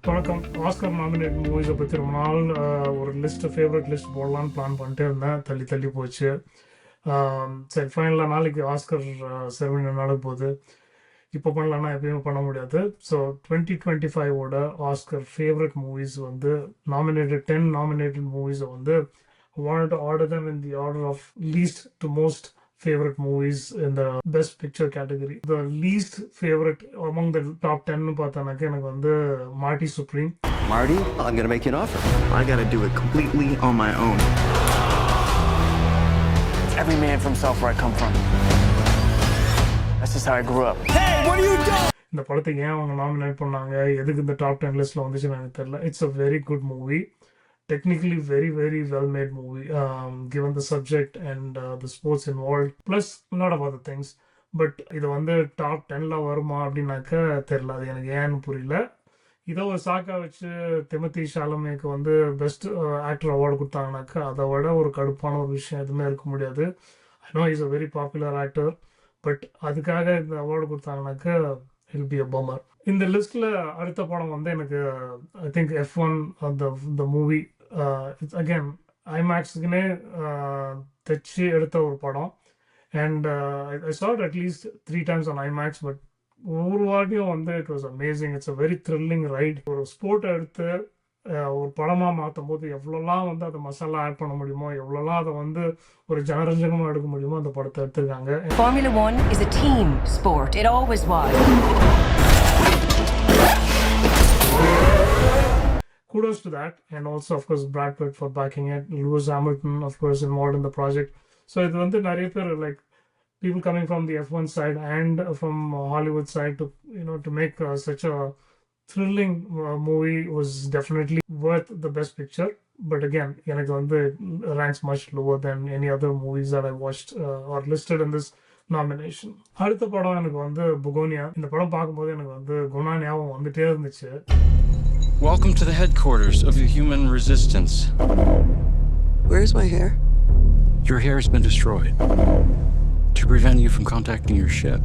வணக்கம். Oscar nominate மூவிஸை பற்றி ரொம்ப நாள் ஒரு ஃபேவரட் லிஸ்ட் போடலான்னு பிளான் பண்ணிட்டே இருந்தேன். தள்ளி தள்ளி போச்சு. சரி, ஃபைனலாக நாளைக்கு ஆஸ்கர் செரமனி நடக்க போகுது. இப்போ பண்ணலான்னா எப்பயுமே பண்ண முடியாது. ஸோ 2025ஓட ஆஸ்கர் ஃபேவரட் மூவிஸ் வந்து டென் நாமினேட்டட் மூவிஸை வந்து wanted to order them in the order of least to most favorite movies in the best picture category. The least favorite among the top 10 பார்த்தானாக்க எனக்கு வந்து Marty Supreme. Marty, I'm gonna make you an offer. I gotta do it completely on my own. It's every man for himself where I come from. That's just how I grew up. Hey, what are you doing? இந்த படத்துக்கு ஏன் அவங்க nominate பண்ணாங்க, எதுக்கு இந்த top 10 லிஸ்ட்ல வந்துச்சுன்னு எனக்கு தெரியல. It's a very good movie. Technically very very well made movie, given the subject and the sports involved, plus a lot of other things. But இது வந்து டாப் 10ல வருமா அப்படின்னாக்க தெரியல. அது எனக்கு ஏன்னு புரியல. இதை ஒரு சாக்கா வச்சு திமோத்தி ஷாலமேக்கு வந்து பெஸ்ட் ஆக்டர் அவார்டு கொடுத்தாங்கனாக்கா அதை விட ஒரு கடுப்பான ஒரு விஷயம் எதுவுமே இருக்க முடியாது. I know is a very popular actor, but அதுக்காக இந்த அவார்டு கொடுத்தாங்கனாக்கா இல் பி அ பம்மர். இந்த லிஸ்ட்ல அடுத்த படம் வந்து எனக்கு I think F1 the movie. It's again ஐமேக்ஸுக்குன்னே தைச்சி எடுத்த ஒரு படம். And I saw it at least 3 times on IMAX, but ஒவ்வொரு வாட்டியும் வந்து it was amazing. It's a very thrilling right. ஒரு ஸ்போர்ட்டை எடுத்து ஒரு படமாக மாற்றும் போது எவ்வளோலாம் வந்து அதை மசாலா ஆட் பண்ண முடியுமோ, எவ்வளோலாம் அதை வந்து ஒரு ஜனரஞ்சகமாக எடுக்க முடியுமோ அந்த படத்தை எடுத்திருக்காங்க. Formula One is a team sport. It always was. Kudos to that, and also of course Brad Pitt for backing it. Lewis Hamilton of course involved in the project. So it வந்து நிறைய பேர் like people coming from the F1 side and from Hollywood side to make such a thrilling movie was definitely worth the best picture. But again, எனக்கு வந்து ranks much lower than any other movies that I watched or listed in this nomination. அடுத்த படம் எனக்கு வந்து புகோனியா. இந்த படம் பார்க்கும்போது எனக்கு வந்து குணா ஞாபகம் வந்துட்டே இருந்துச்சு. Welcome to the headquarters of the human resistance. Where's my hair? Your hair has been destroyed to prevent you from contacting your ship.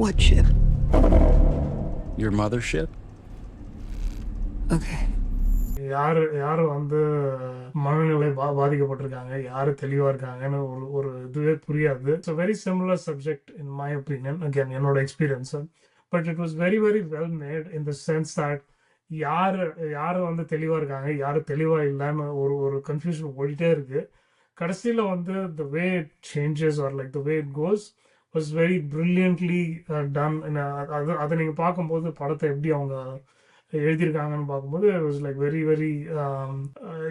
What ship? Your mothership? Okay. யாரு வந்து மனநிலை பாதிக்கப்பட்டிருக்காங்க, யாரு தெளிவா இருக்காங்கன்னு ஒரு இதுவே புரியாது. It's a very similar subject in my opinion, again என்னோட experience. But it was very very well made in the sense that யாரு வந்து தெளிவா இருக்காங்க, யாரு தெளிவா இல்லைன்னு ஒரு கன்ஃபியூஷன் ஓடிட்டே இருக்கு. கடைசியில வந்து the way it changes or like the way it goes was very brilliantly done. அதை நீங்க பார்க்கும்போது படத்தை எப்படி அவங்க எழுதியிருக்காங்கன்னு பார்க்கும்போது it was like very very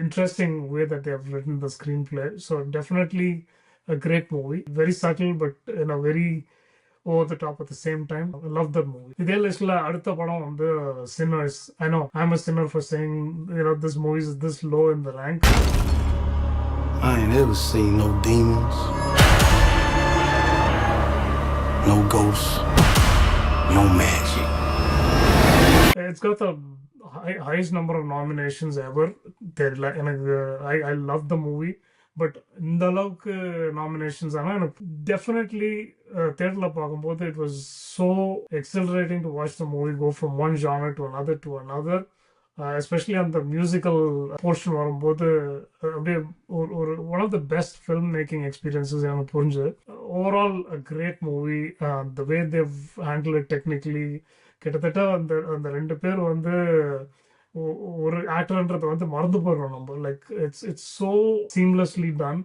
interesting way that they have written the screenplay. So definitely a great movie, very subtle but in a very over the top at the same time. I love that movie. இதே லிஸ்ட்ல அடுத்த படம் வந்து Sinners. I know I'm a sinner for saying this movie is this low in the rank. I ain't ever seen no demons, no ghosts, no magic. It's got the highest number of nominations ever. தெரியல எனக்கு. I love the movie, but இந்த அளவுக்கு nominations ஆனால் எனக்கு definitely தேட்டரில் பார்க்கும்போது it was so exhilarating to watch the movie go from one genre to another. Especially அந்த musical portion வரும்போது அப்படியே ஒரு one of the best film making experiences எனக்கு புரிஞ்சு. Overall a great movie. The way they've handle it technically. கிட்டத்தட்ட அந்த ரெண்டு பேர் வந்து ஒரு ஆக்டர்ன்றதை வந்து மறந்து போயிடுறோம் நம்ம. Like it's so seamlessly done.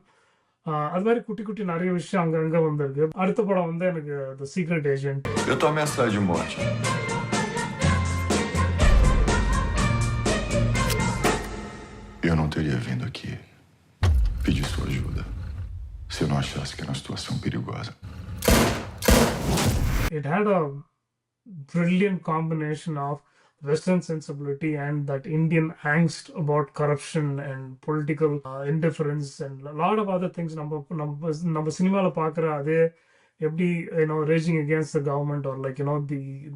அது மாதிரி குட்டி குட்டி நிறைய விஷயம் அங்கங்க வந்திருக்கு. அடுத்த படம் வந்து எனக்கு the secret agent. Eu tô ameaçado de morte. Eu não teria vindo aqui pedir sua ajuda se eu não achasse que era uma situação perigosa. It had a brilliant combination of Western sensibility and that Indian angst about corruption and political indifference and a lot of other things. நம்ம சினிமாவில் பார்க்குற அதே எப்படி raging against the government or like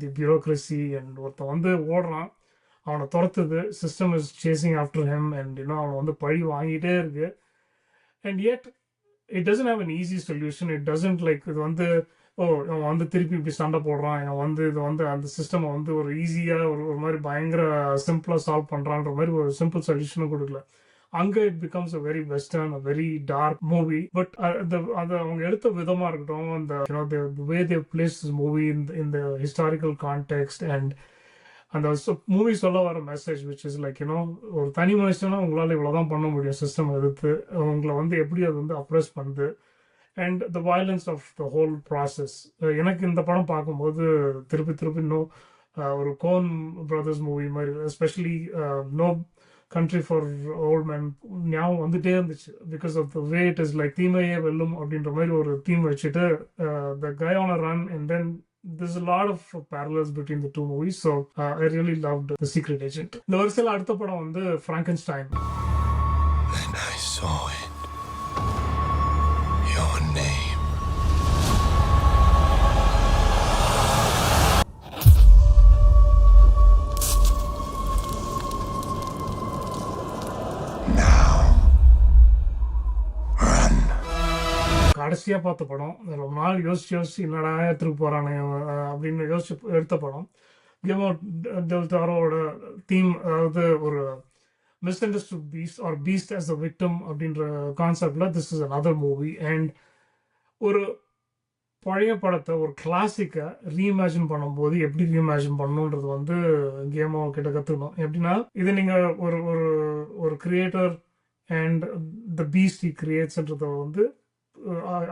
the bureaucracy and ஒருத்தன் வந்து ஓடுறான், அவனை துரத்துது, system is chasing after him and அவனை வந்து பழி வாங்கிட்டே இருக்கு. And yet it doesn't have an easy solution. It doesn't like இது வந்து ஓ இவன் வந்து திருப்பி இப்படி சண்டை போடுறான், இவன் வந்து இது வந்து அந்த சிஸ்டம் வந்து ஒரு ஈஸியாக ஒரு மாதிரி பயங்கர சிம்பிளாக சால்வ் பண்ணுறான்ற மாதிரி ஒரு சிம்பிள் சொல்யூஷனும் கொடுக்கல. அங்கே it becomes a very western, a very dark movie. But அது அவங்க எடுத்த விதமாக இருக்கட்டும், அந்த வே தே பிளேஸ் மூவி இந்த ஹிஸ்டாரிக்கல் கான்டெக்ட் அண்ட் அந்த மூவி சொல்ல வர மெசேஜ் விச் இஸ் லைக் ஒரு தனி மனுஷனா உங்களால் இவ்வளோதான் பண்ண முடியும் சிஸ்டம் எதிர்த்து, உங்களை வந்து எப்படி அது வந்து அப்ரெஸ் பண்ணுது and the violence of the whole process. எனக்கு இந்த படம் பார்க்கும்போது திருப்பி திருப்பி ஒரு கோன் பிரதர்ஸ் மூவி மாதிரி, especially no country for old man ஞாபகம் வந்துட்டே இருந்துச்சு. Because of the way it is like தீமையே வெல்லும் அப்படின்ற மாதிரி ஒரு தீம் வச்சுட்டு the guy on a run and then there's a lot of parallels between the two movies, so I really loved The Secret Agent. இந்த வருஷத்துல அடுத்த படம் வந்து Frankenstein. And I saw it. Your name. Now. Run. கடைசியா பார்த்த படம், ரொம்ப நாள் யோசிச்சு என்னடா எடுத்துட்டு போறானே அப்படின்னு யோசிச்சு எடுத்த படம். கில்மோ டெல் டாரோட தீம், அதாவது ஒரு misunderstood beast or beast as a victim அப்படின்ற கான்செப்ட்ல this is another movie. And ஒரு பழைய படத்தை ஒரு கிளாசிக்கை ரீஇமேஜின் பண்ணும்போது எப்படி ரீஇமேஜின் பண்ணணுன்றது வந்து கேமோ கிட்ட கற்றுக்கணும். எப்படின்னா, இது நீங்கள் ஒரு ஒரு ஒரு creator and the beast he கிரியேட்ஸ்ன்றத வந்து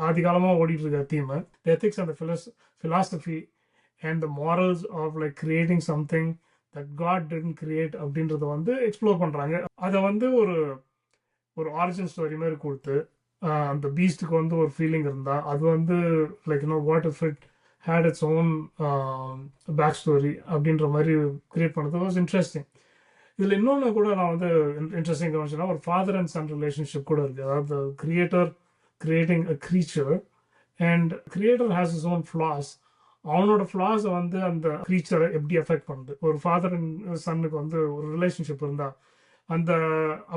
ஆதி காலமாக ஓடிட்டு இருக்க theme, the ethics and the philosophy and the morals of like creating something that God didn't create அப்படின்றத வந்து எக்ஸ்ப்ளோர் பண்ணுறாங்க. அதை வந்து ஒரு ஒரு ஆரிஜின் ஸ்டோரி மாதிரி கொடுத்து அந்த பீஸ்டுக்கு வந்து ஒரு ஃபீலிங் இருந்தால் அது வந்து like what if it had its own back story அப்படின்ற மாதிரி கிரியேட் பண்ணது வாஸ் இன்ட்ரெஸ்டிங். இதில் இன்னொன்று கூட நான் வந்து இன்ட்ரெஸ்டிங் கவனிச்சேன்னா, ஒரு ஃபாதர் அண்ட் சன் ரிலேஷன்ஷிப் கூட இருக்குது. அதாவது creator creating a creature and creator has his own flaws. அவனோட ஃப்ளாஸை வந்து அந்த க்ரீச்சரை எப்படி எஃபெக்ட் பண்ணுது. ஒரு ஃபாதர் அண்ட் சன்னுக்கு வந்து ஒரு ரிலேஷன்ஷிப் இருந்தால் அந்த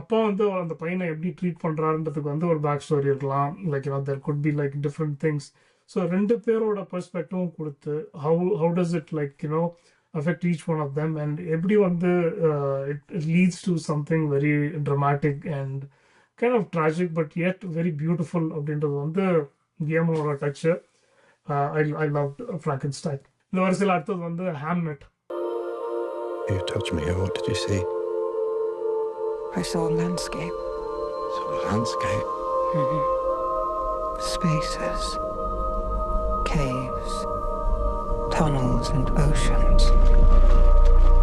அப்பா வந்து அந்த பையனை எப்படி ட்ரீட் பண்ணுறாருன்றதுக்கு வந்து ஒரு பேக் ஸ்டோரி இருக்கலாம். Like there could be like different things. So ரெண்டு பேரோட பெர்ஸ்பெக்டிவும் கொடுத்து how does it like affect each one of them and எப்படி வந்து it leads to something very dramatic and kind of tragic but yet very beautiful அப்படின்றது வந்து கேமோட Dutch. I loved Frankenstein. இந்த வருஷத்தில் அடுத்தது வந்து Hamnet. You touched me. What did you see? I saw a landscape. Saw a landscape. Spaces. Caves. Tunnels and oceans.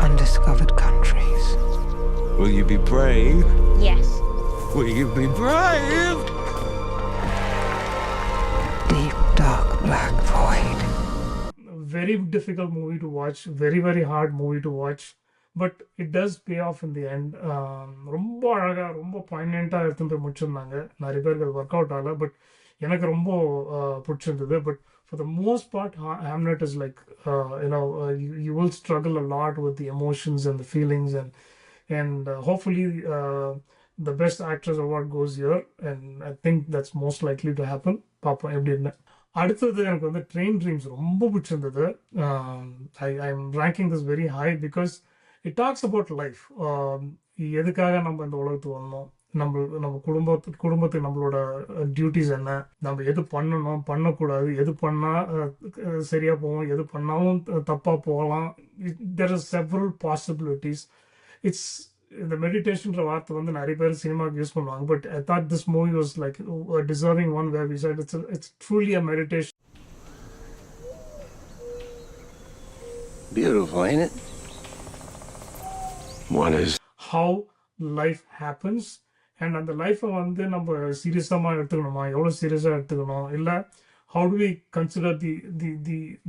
Undiscovered countries. Will you be brave? Yes. Will you be brave? Deep, dark, black void. Very difficult movie to watch, very very hard movie to watch, but it does pay off in the end. ரொம்ப அழகா ரொம்ப பாயிண்டா எடுத்து போய் முடிச்சிருந்தாங்க. நிறைய பேருக்கு அது work out ஆகல, பட் எனக்கு ரொம்ப பிடிச்சிருந்தது. But for the most part Hamnet is like you will struggle a lot with the emotions and the feelings and hopefully the best actress award goes here and I think that's most likely to happen. பாப்போம் எப்படின்னு. அடுத்தது எனக்கு வந்து train dreams ரொம்ப பிடிச்சிருந்தது. I am ranking this very high because it talks about life. எதுக்காக நம்ம இந்த உலகத்துக்கு வந்தோம், நம்ம குடும்பத்துக்கு நம்மளோட டியூட்டிஸ் என்ன, நம்ம எது பண்ணணும் பண்ணக்கூடாது, எது பண்ணால் சரியாக போவோம், எது பண்ணாலும் தப்பாக போகலாம். There are several possibilities. It's இந்த மெடிடேஷன்ற வார்த்தை வந்து நிறைய பேர் சினிமாவுக்கு யூஸ் பண்ணுவாங்க, but I thought this movie was like deserving one where we said it's truly a meditation. Beautiful, ain't it? What is? How life happens and அந்த லைஃப்பை வந்து நம்ம சீரியஸாக எடுத்துக்கணுமா, எவ்வளோ சீரியஸாக எடுத்துக்கணும், இல்லை how do we consider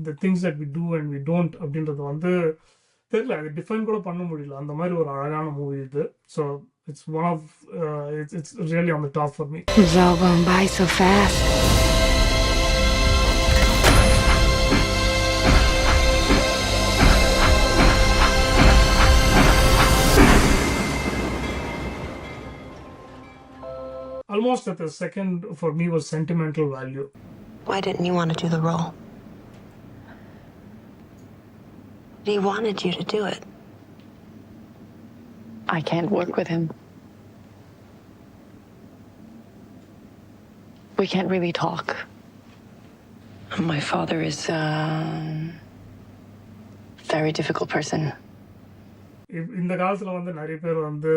the things that we do and we don't அப்படின்றது வந்து தெரியல. அது டிஃபைன் கூட பண்ண முடியல. அந்த மாதிரி ஒரு அழகான மூவி இது. So it's one of it's really on the top for me. It's all going by so fast. Almost at the second for me was sentimental value. Why didn't you want to do the role? He wanted you to do it. I can't work with him. We can't really talk. My father is Very difficult person. இந்த காலத்தில் வந்து நிறைய பேர் வந்து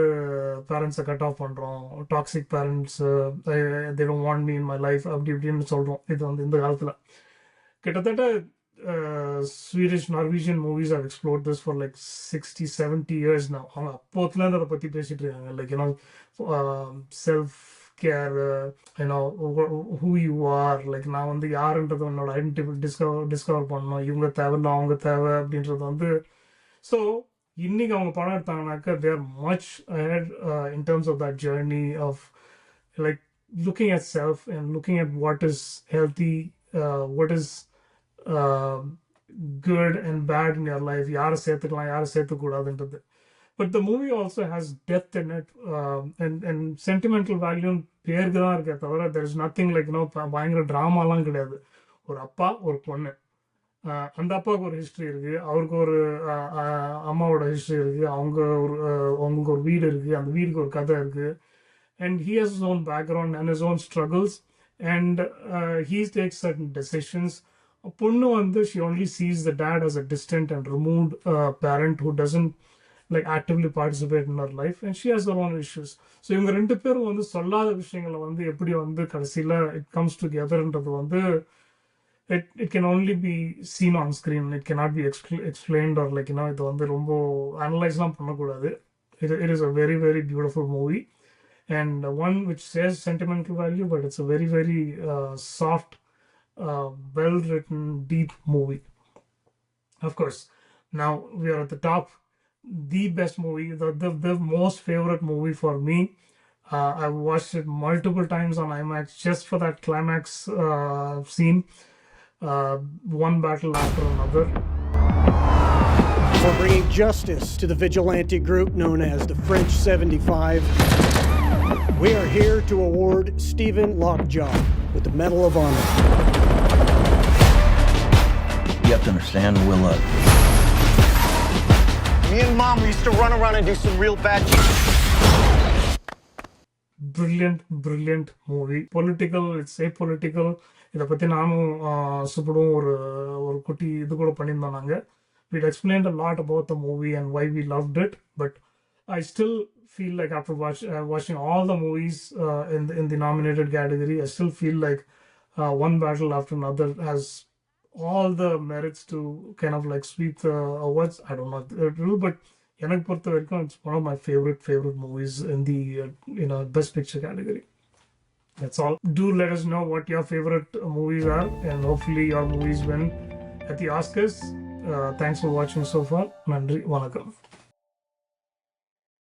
பேரண்ட்ஸை cut off பண்ணுறோம், toxic parents, they don't want me in my life அப்படி இப்படின்னு சொல்கிறோம். இது வந்து இந்த காலத்தில் கிட்டத்தட்ட Swedish Norwegian movies have explored this for like 60-70 years now. அவங்க அப்போத்துலேருந்து அதை பற்றி பேசிகிட்டு இருக்காங்க. Like you know self care, you know who you are, like நான் வந்து யாருன்றது என்னோட ஐடென்டிட்டி டிஸ்கவர் பண்ணணும், இவங்க தேவையில்ல அவங்க தேவை அப்படின்றது வந்து. ஸோ இன்னைக்கு அவங்க படம் எடுத்தாங்கனாக்கா தேர் much ahead in terms of that journey of like looking at self and looking at what is healthy, what is uh, good and bad in your life, யாரை சேர்த்துக்கலாம் யாரை சேர்த்துக்கூடாதுன்றது. But the movie also has depth in it, and sentimental value பேருக்கு தான் இருக்கே தவிர there is nothing like பயங்கர ட்ராமாலாம் கிடையாது. ஒரு அப்பா ஒரு பொண்ணு, அந்த அப்பாவுக்கு ஒரு ஹிஸ்ட்ரி இருக்குது, அவருக்கு ஒரு அம்மாவோட ஹிஸ்ட்ரி இருக்குது, அவங்களுக்கு ஒரு வீடு இருக்குது, அந்த வீடுக்கு ஒரு கதை இருக்குது, and he has his own background and his own struggles, and he takes certain decisions. பொண்ணு வந்து she only sees the dad as a distant and removed parent who doesn't like actively participate in her life, and she has her own issues. So இவங்க ரெண்டு பேரும் வந்து சொல்லாத விஷயங்களை வந்து எப்படி வந்து கடைசியில் it comes togetherன்றது வந்து it can only be seen on screen. It cannot be explained or like இது வந்து ரொம்ப அனலைஸ்லாம் பண்ணக்கூடாது. It is a very very beautiful movie, and one which says sentimental value, but it's a very very soft, well written, deep movie. Of course, now we are at the top. The best movie, the most favorite movie for me. I've watched it multiple times on IMAX just for that climax scene. One battle after another. For bringing justice to the vigilante group known as the French 75, we are here to award Stephen Lockjaw with the Medal of Honor. You have to understand, Will, Me and Mom used to run around and do some real bad shit. Brilliant movie. Political, it's apolitical. இதை பற்றி நானும் சுப்படும் ஒரு குட்டி இது கூட பண்ணியிருந்தோம் நாங்கள். We'd explained a lot about the movie and why we loved it, but I still feel like after watching all the movies in the nominated category, I still feel like One Battle After Another has all the merits to kind of like sweep the awards. I don't know, but எனக்கு பொறுத்த வரைக்கும் it's one of my favorite movies in the Best Picture category. That's all. Do let us know what your favorite movies are, and hopefully your movies win at the Oscars. Thanks for watching so far. Nandri, vanakkam.